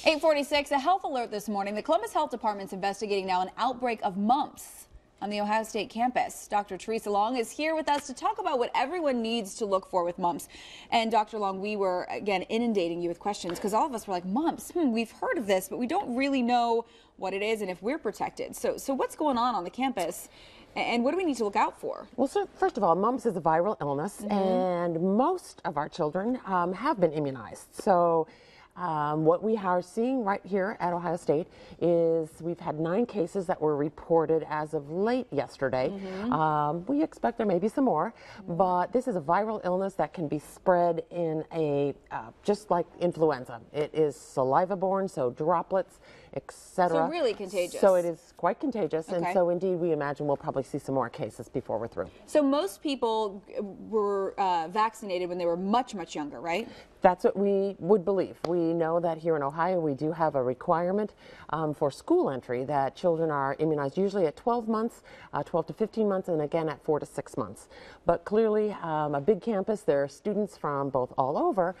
8:46, a health alert this morning. The Columbus Health Department's investigating now an outbreak of mumps on the Ohio State campus. Dr. Teresa Long is here with us to talk about what everyone needs to look for with mumps. And Dr. Long, we were, again, inundating you with questions because all of us were like, mumps, we've heard of this, but we don't really know what it is and if we're protected. So what's going on the campus? And what do we need to look out for? Well, so first of all, mumps is a viral illness, and most of our children have been immunized. So what we are seeing right here at Ohio State is we've had 9 cases that were reported as of late yesterday. We expect there may be some more, but this is a viral illness that can be spread in a just like influenza. It is saliva-borne, so droplets, etc. So really contagious. So it is quite contagious, Okay. and so indeed we imagine we'll probably see some more cases before we're through. So most people were vaccinated when they were much, much younger, right? That's what we would believe. We know that here in Ohio we do have a requirement for school entry that children are immunized usually at 12 months, 12 to 15 months, and again at 4 to 6 months. But clearly a big campus, there are students from both all over.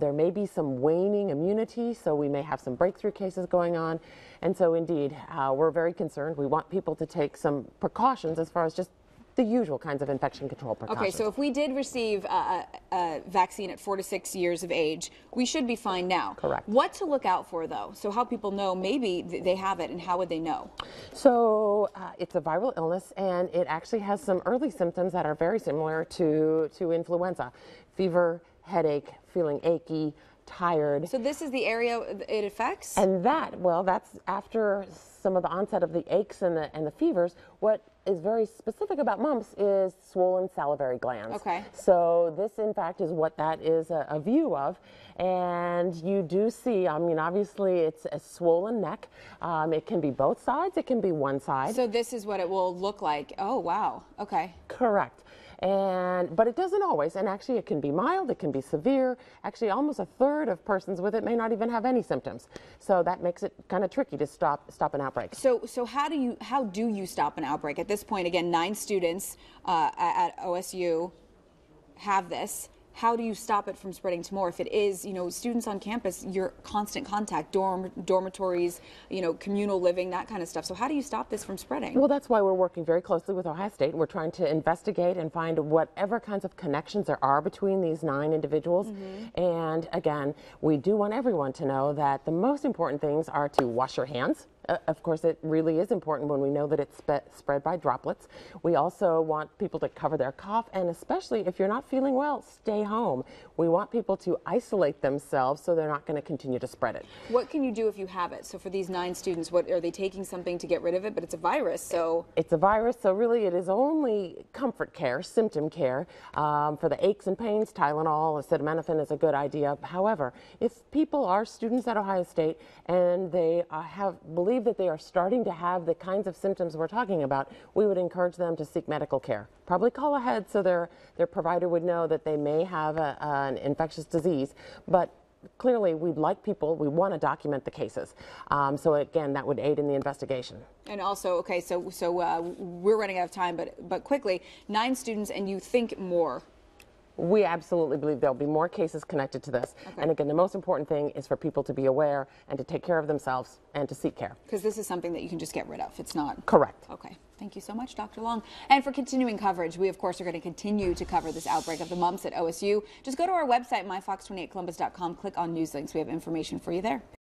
There may be some waning immunity, so we may have some breakthrough cases going on. And so indeed, we're very concerned. We want people to take some precautions as far as just the usual kinds of infection control precautions. Okay, so if we did receive a vaccine at 4 to 6 years of age, we should be fine now. Correct. What to look out for, though? So how people know maybe they have it, and how would they know? So it's a viral illness, and it actually has some early symptoms that are very similar to influenza. Fever, headache, feeling achy, tired. So this is the area it affects? And that's after some of the onset of the aches and the fevers. What is very specific about mumps is swollen salivary glands. Okay. So this, in fact, is what that is a view of. And you do see, I mean, obviously it's a swollen neck. It can be both sides. It can be one side. So this is what it will look like. Oh, wow. Okay. Correct. But it doesn't always, and actually it can be mild, it can be severe. Actually, almost a third of persons with it may not even have any symptoms. So that makes it kind of tricky to stop an outbreak. So how do you stop an outbreak? At this point, again, 9 students at OSU have this. How do you stop it from spreading to more? If it is, students on campus, you're constant contact, dormitories, communal living, that kind of stuff. So how do you stop this from spreading? Well, that's why we're working very closely with Ohio State. We're trying to investigate and find whatever kinds of connections there are between these 9 individuals. And again, we do want everyone to know that the most important things are to wash your hands. Of course, it really is important when we know that it's spread by droplets. We also want people to cover their cough, and especially if you're not feeling well, stay home. We want people to isolate themselves so they're not going to continue to spread it. What can you do if you have it? So for these 9 students, what are they taking something to get rid of it? But it's a virus, so... It's a virus, so really it is only comfort care, symptom care. For the aches and pains, Tylenol, acetaminophen is a good idea. However, if people are students at Ohio State and they believe that they are starting to have the kinds of symptoms we're talking about, we would encourage them to seek medical care. Probably call ahead so their provider would know that they may have an infectious disease. But clearly we want to document the cases. So again, that would aid in the investigation. And also, okay, so we're running out of time, but quickly, 9 students and you think more. We absolutely believe there'll be more cases connected to this. Okay. And again, the most important thing is for people to be aware and to take care of themselves and to seek care. Because this is something that you can just get rid of. It's not... Correct. Okay. Thank you so much, Dr. Long. And for continuing coverage, we, of course, are going to continue to cover this outbreak of the mumps at OSU. Just go to our website, myfox28columbus.com, click on news links. We have information for you there.